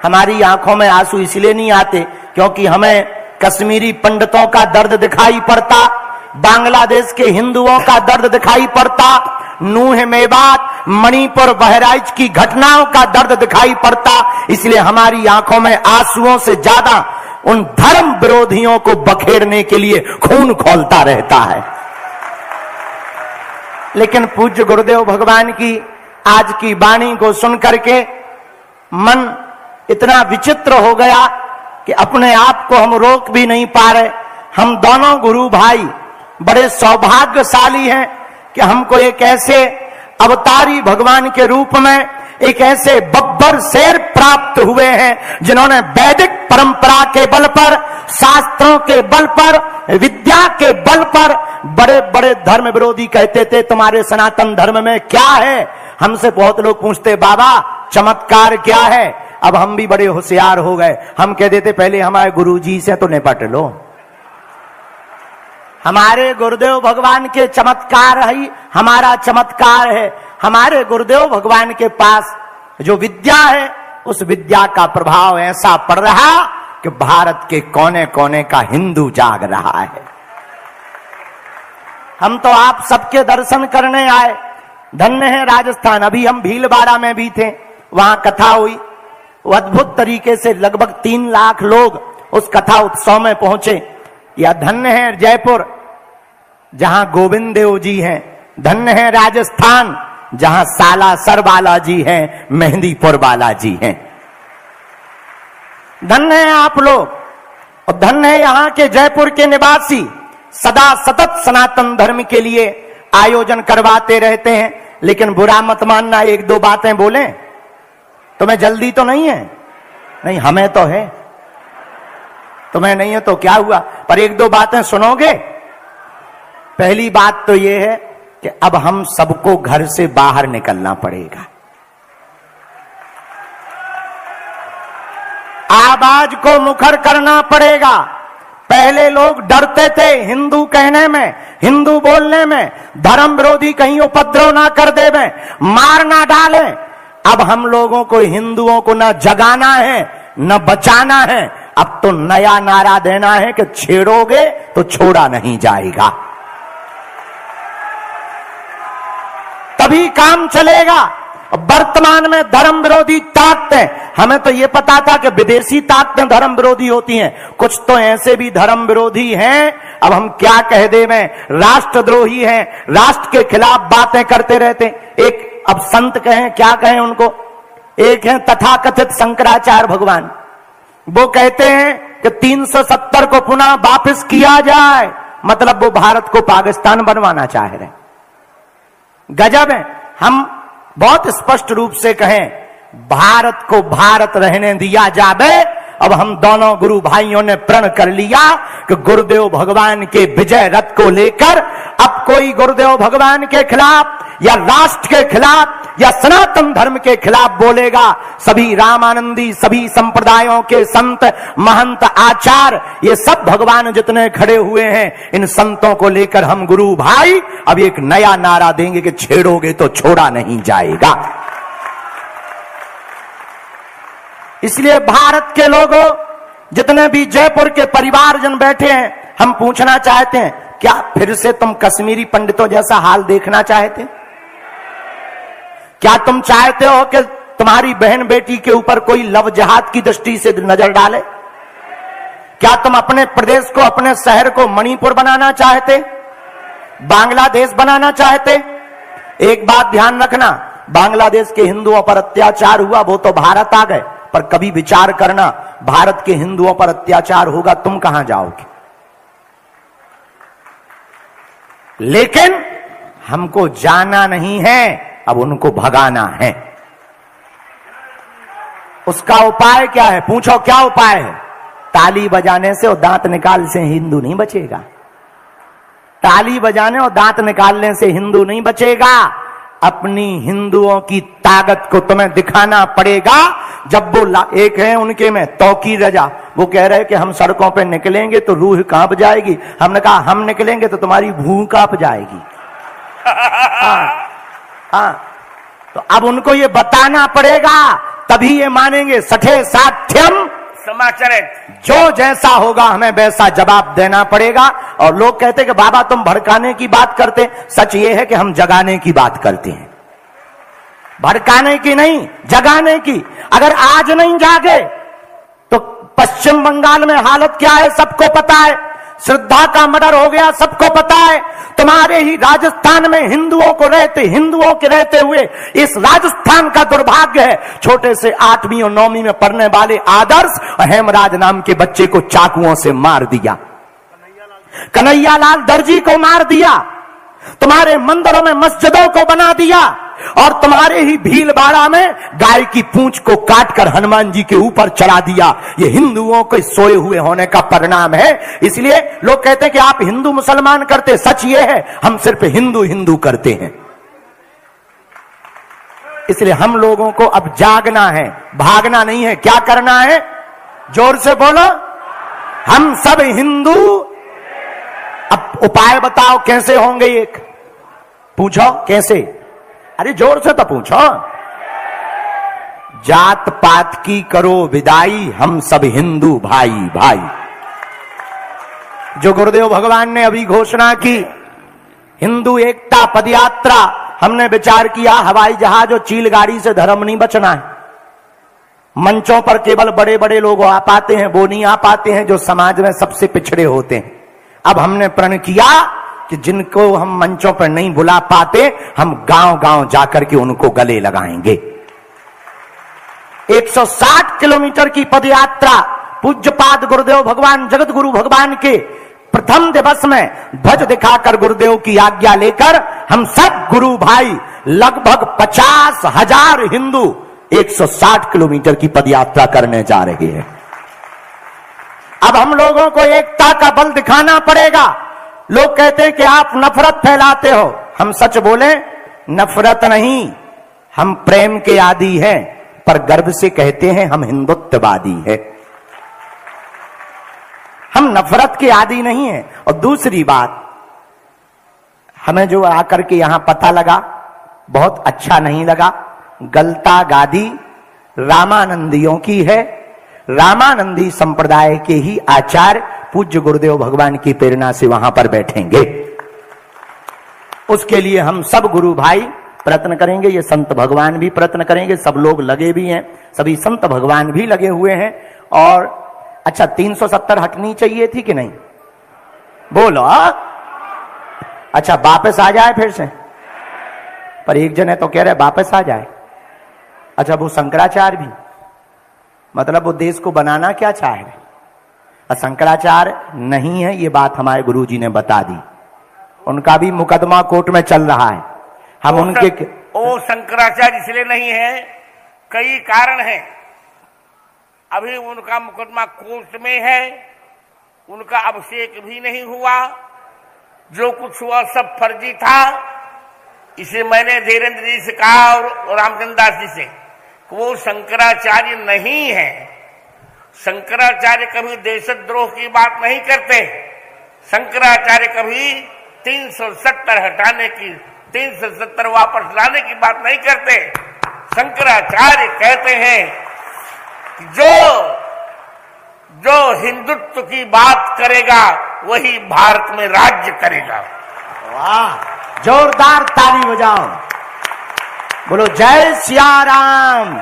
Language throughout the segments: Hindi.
हमारी आंखों में आंसू इसलिए नहीं आते क्योंकि हमें कश्मीरी पंडितों का दर्द दिखाई पड़ता, बांग्लादेश के हिंदुओं का दर्द दिखाई पड़ता, नूह मेवात मणिपुर बहराइच की घटनाओं का दर्द दिखाई पड़ता। इसलिए हमारी आंखों में आंसुओं से ज्यादा उन धर्म विरोधियों को बखेरने के लिए खून खौलता रहता है। लेकिन पूज्य गुरुदेव भगवान की आज की वाणी को सुनकर के मन इतना विचित्र हो गया कि अपने आप को हम रोक भी नहीं पा रहे। हम दोनों गुरु भाई बड़े सौभाग्यशाली हैं कि हमको एक ऐसे अवतारी भगवान के रूप में एक ऐसे बब्बर शेर प्राप्त हुए हैं जिन्होंने वैदिक परंपरा के बल पर, शास्त्रों के बल पर, विद्या के बल पर, बड़े बड़े धर्म विरोधी कहते थे तुम्हारे सनातन धर्म में क्या है। हमसे बहुत लोग पूछते बाबा चमत्कार क्या है। अब हम भी बड़े होशियार हो गए, हम कह देते पहले हमारे गुरुजी से तो निपट लो। हमारे गुरुदेव भगवान के चमत्कार है, हमारा चमत्कार है। हमारे गुरुदेव भगवान के पास जो विद्या है उस विद्या का प्रभाव ऐसा पड़ रहा कि भारत के कोने कोने का हिंदू जाग रहा है। हम तो आप सबके दर्शन करने आए, धन्य है राजस्थान। अभी हम भीलवाड़ा में भी थे, वहां कथा हुई, वो अद्भुत तरीके से लगभग 3 लाख लोग उस कथा उत्सव में पहुंचे। या धन्य है जयपुर जहां गोविंद देव जी हैं, धन्य है राजस्थान जहां सालासर बालाजी हैं, मेहंदीपुर बालाजी हैं। धन्य है आप लोग और धन्य है यहां के जयपुर के निवासी, सदा सतत सनातन धर्म के लिए आयोजन करवाते रहते हैं। लेकिन बुरा मत मानना, 1-2 बातें बोले। तुम्हें जल्दी तो नहीं है? नहीं, हमें तो है। तुम्हें नहीं है तो क्या हुआ, पर 1-2 बातें सुनोगे। पहली बात तो यह है कि अब हम सबको घर से बाहर निकलना पड़ेगा। आवाज को मुखर करना पड़ेगा। पहले लोग डरते थे हिंदू कहने में, हिंदू बोलने में, धर्म विरोधी कहीं उपद्रव ना कर देवे, मार ना डाले। अब हम लोगों को हिंदुओं को न जगाना है न बचाना है। अब तो नया नारा देना है कि छेड़ोगे तो छोड़ा नहीं जाएगा, तभी काम चलेगा। वर्तमान में धर्म विरोधी ताकतें, हमें तो यह पता था कि विदेशी ताकतें धर्म विरोधी होती हैं, कुछ तो ऐसे भी धर्म विरोधी हैं। अब हम क्या कह देवें, राष्ट्रद्रोही हैं, राष्ट्र के खिलाफ बातें करते रहते। एक अब संत कहें, क्या कहें उनको, एक है तथाकथित शंकराचार्य भगवान, वो कहते हैं कि 370 को पुनः वापस किया जाए, मतलब वो भारत को पाकिस्तान बनवाना चाह रहे। गजब है। हम बहुत स्पष्ट रूप से कहें भारत को भारत रहने दिया जावे। अब हम दोनों गुरु भाइयों ने प्रण कर लिया कि गुरुदेव भगवान के विजय रथ को लेकर अब कोई गुरुदेव भगवान के खिलाफ या राष्ट्र के खिलाफ या सनातन धर्म के खिलाफ बोलेगा, सभी रामानंदी, सभी संप्रदायों के संत, महंत, आचार्य, ये सब भगवान जितने खड़े हुए हैं, इन संतों को लेकर हम गुरु भाई अब एक नया नारा देंगे कि छेड़ोगे तो छोड़ा नहीं जाएगा। इसलिए भारत के लोगों, जितने भी जयपुर के परिवारजन बैठे हैं, हम पूछना चाहते हैं, क्या फिर से तुम कश्मीरी पंडितों जैसा हाल देखना चाहते? क्या तुम चाहते हो कि तुम्हारी बहन बेटी के ऊपर कोई लव जहाद की दृष्टि से नजर डाले? क्या तुम अपने प्रदेश को, अपने शहर को मणिपुर बनाना चाहते, बांग्लादेश बनाना चाहते? एक बात ध्यान रखना, बांग्लादेश के हिंदुओं पर अत्याचार हुआ, वो तो भारत आ गए, पर कभी विचार करना, भारत के हिंदुओं पर अत्याचार होगा, तुम कहां जाओगे? लेकिन हमको जाना नहीं है, अब उनको भगाना है। उसका उपाय क्या है? पूछो क्या उपाय है? ताली बजाने से और दांत निकालने से हिंदू नहीं बचेगा। ताली बजाने और दांत निकालने से हिंदू नहीं बचेगा। अपनी हिंदुओं की ताकत को तुम्हें दिखाना पड़ेगा। जब वो एक है उनके में तौकी रजा, वो कह रहे कि हम सड़कों पे निकलेंगे तो रूह कांप जाएगी। हमने कहा हम निकलेंगे तो तुम्हारी भूख कांप जाएगी। हाँ, तो अब उनको ये बताना पड़ेगा तभी ये मानेंगे। सठे साध्यम समाचरित, जो जैसा होगा हमें वैसा जवाब देना पड़ेगा। और लोग कहते कि बाबा तुम भड़काने की बात करते, सच ये है कि हम जगाने की बात करते हैं, भड़काने की नहीं, जगाने की। अगर आज नहीं जागे तो पश्चिम बंगाल में हालत क्या है सबको पता है, श्रद्धा का मर्डर हो गया सबको पता है। तुम्हारे ही राजस्थान में हिंदुओं के रहते हुए इस राजस्थान का दुर्भाग्य है, छोटे से 8वीं और 9वीं में पढ़ने वाले आदर्श और हेमराज नाम के बच्चे को चाकुओं से मार दिया, कन्हैयालाल दर्जी को मार दिया, तुम्हारे मंदिरों में मस्जिदों को बना दिया, और तुम्हारे ही भीलवाड़ा में गाय की पूंछ को काटकर हनुमान जी के ऊपर चढ़ा दिया। ये हिंदुओं के सोए हुए होने का परिणाम है। इसलिए लोग कहते हैं कि आप हिंदू मुसलमान करते, सच ये है हम सिर्फ हिंदू हिंदू करते हैं। इसलिए हम लोगों को अब जागना है, भागना नहीं है। क्या करना है? जोर से बोलो, हम सब हिंदू। अब उपाय बताओ कैसे होंगे, एक पूछो कैसे? अरे जोर से तो पूछो। जात पात की करो विदाई, हम सब हिंदू भाई भाई। जो गुरुदेव भगवान ने अभी घोषणा की, हिंदू एकता पदयात्रा, हमने विचार किया हवाई जहाज और चील गाड़ी से धर्म नहीं बचना है। मंचों पर केवल बड़े बड़े लोग आ पाते हैं, वो नहीं आ पाते हैं जो समाज में सबसे पिछड़े होते हैं। अब हमने प्रण किया कि जिनको हम मंचों पर नहीं बुला पाते, हम गांव गांव जाकर के उनको गले लगाएंगे। 160 किलोमीटर की पदयात्रा पूज्यपाद गुरुदेव भगवान जगत गुरु भगवान के प्रथम दिवस में ध्वज दिखाकर गुरुदेव की आज्ञा लेकर हम सब गुरु भाई लगभग 50,000 हिंदू 160 किलोमीटर की पदयात्रा करने जा रहे हैं। अब हम लोगों को एकता का बल दिखाना पड़ेगा। लोग कहते हैं कि आप नफरत फैलाते हो, हम सच बोले नफरत नहीं, हम प्रेम के आदी हैं, पर गर्व से कहते हैं हम हिंदुत्ववादी हैं, हम नफरत के आदी नहीं हैं। और दूसरी बात, हमें जो आकर के यहां पता लगा बहुत अच्छा नहीं लगा, गलता गादी रामानंदियों की है, रामानंदी संप्रदाय के ही आचार्य पूज्य गुरुदेव भगवान की प्रेरणा से वहां पर बैठेंगे। उसके लिए हम सब गुरु भाई प्रयत्न करेंगे, ये संत भगवान भी प्रयत्न करेंगे, सब लोग लगे भी हैं, सभी संत भगवान भी लगे हुए हैं। और अच्छा 370 हटनी चाहिए थी कि नहीं? बोलो। अच्छा वापस आ जाए फिर से, पर एक जन है तो कह रहे वापस आ जाए। अच्छा वो शंकराचार्य भी, मतलब वो देश को बनाना क्या चाहे, शंकराचार्य नहीं है, ये बात हमारे गुरुजी ने बता दी। उनका भी मुकदमा कोर्ट में चल रहा है। हम उनके वो शंकराचार्य इसलिए नहीं है, कई कारण हैं। अभी उनका मुकदमा कोर्ट में है, उनका अभिषेक भी नहीं हुआ, जो कुछ हुआ सब फर्जी था। इसे मैंने धीरेन्द्र जी से कहा और रामचंद्र दास जी से, वो शंकराचार्य नहीं है। शंकराचार्य कभी देशद्रोह की बात नहीं करते। शंकराचार्य कभी 370 हटाने की, 370 वापस लाने की बात नहीं करते। शंकराचार्य कहते हैं कि जो हिंदुत्व की बात करेगा वही भारत में राज्य करेगा। वाह, जोरदार ताली बजाओ, बोलो जय सिया राम,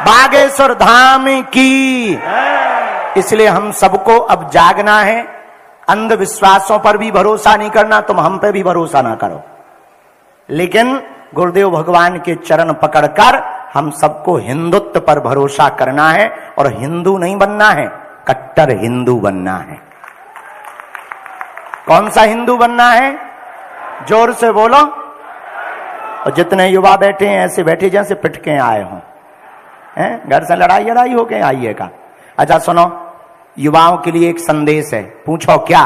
बागेश्वर धाम की। इसलिए हम सबको अब जागना है, अंधविश्वासों पर भी भरोसा नहीं करना, तुम हम पे भी भरोसा ना करो, लेकिन गुरुदेव भगवान के चरण पकड़कर हम सबको हिंदुत्व पर भरोसा करना है। और हिंदू नहीं बनना है, कट्टर हिंदू बनना है। कौन सा हिंदू बनना है? जोर से बोलो। और जितने युवा बैठे हैं ऐसे बैठे जैसे पिटके आए हों, घर से लड़ाई हो के आइए का। अच्छा सुनो, युवाओं के लिए एक संदेश है, पूछो क्या?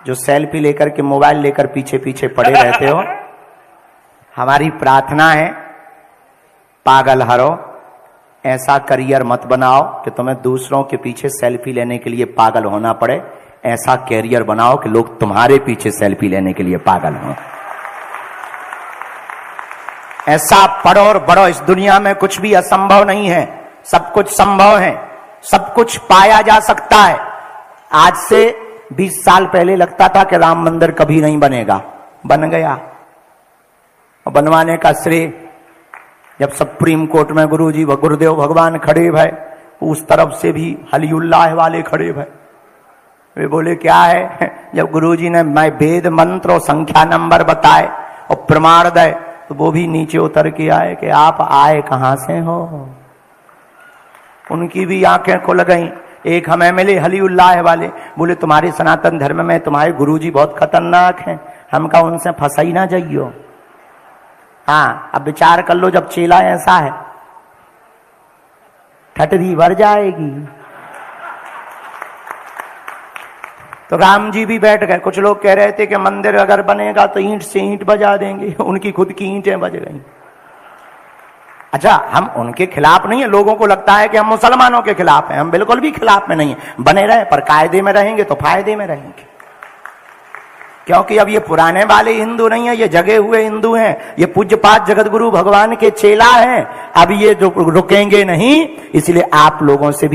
जो सेल्फी लेकर के मोबाइल लेकर पीछे पीछे पड़े रहते हो, हमारी प्रार्थना है पागल हरो, ऐसा करियर मत बनाओ कि तुम्हें दूसरों के पीछे सेल्फी लेने के लिए पागल होना पड़े। ऐसा कैरियर बनाओ कि लोग तुम्हारे पीछे सेल्फी लेने के लिए पागल हों। ऐसा पढ़ो और बढ़ो, इस दुनिया में कुछ भी असंभव नहीं है, सब कुछ संभव है, सब कुछ पाया जा सकता है। आज से 20 साल पहले लगता था कि राम मंदिर कभी नहीं बनेगा, बन गया। और बनवाने का श्रेय जब सुप्रीम कोर्ट में गुरुजी गुरुदेव भगवान खड़े भय, उस तरफ से भी हलीउल्लाह वाले खड़े भय। वे बोले क्या है? जब गुरुजी ने मैं वेद मंत्र और संख्या नंबर बताए और प्रमाण दे, तो वो भी नीचे उतर के आए कि आप आए कहां से हो। उनकी भी आंखें खुल गईं। एक हमें मिले हलीउल्लाह वाले, बोले तुम्हारे सनातन धर्म में तुम्हारे गुरुजी बहुत खतरनाक हैं, हम कहा उनसे फंसा ही ना जाइयो। हाँ, अब विचार कर लो, जब चेला ऐसा है ठटरी भर जाएगी। तो राम जी भी बैठ गए। कुछ लोग कह रहे थे कि मंदिर अगर बनेगा तो ईंट से ईंट बजा देंगे, उनकी खुद की ईंटें बज गई। अच्छा, हम उनके खिलाफ नहीं है, लोगों को लगता है कि हम मुसलमानों के खिलाफ हैं, हम बिल्कुल भी खिलाफ में नहीं है, बने रहे, पर कायदे में रहेंगे तो फायदे में रहेंगे। क्योंकि अब ये पुराने वाले हिंदू नहीं है, ये जगे हुए हिंदू हैं, ये पूज्यपाद जगत गुरु भगवान के चेला हैं। अब ये रुकेंगे नहीं, इसलिए आप लोगों से भी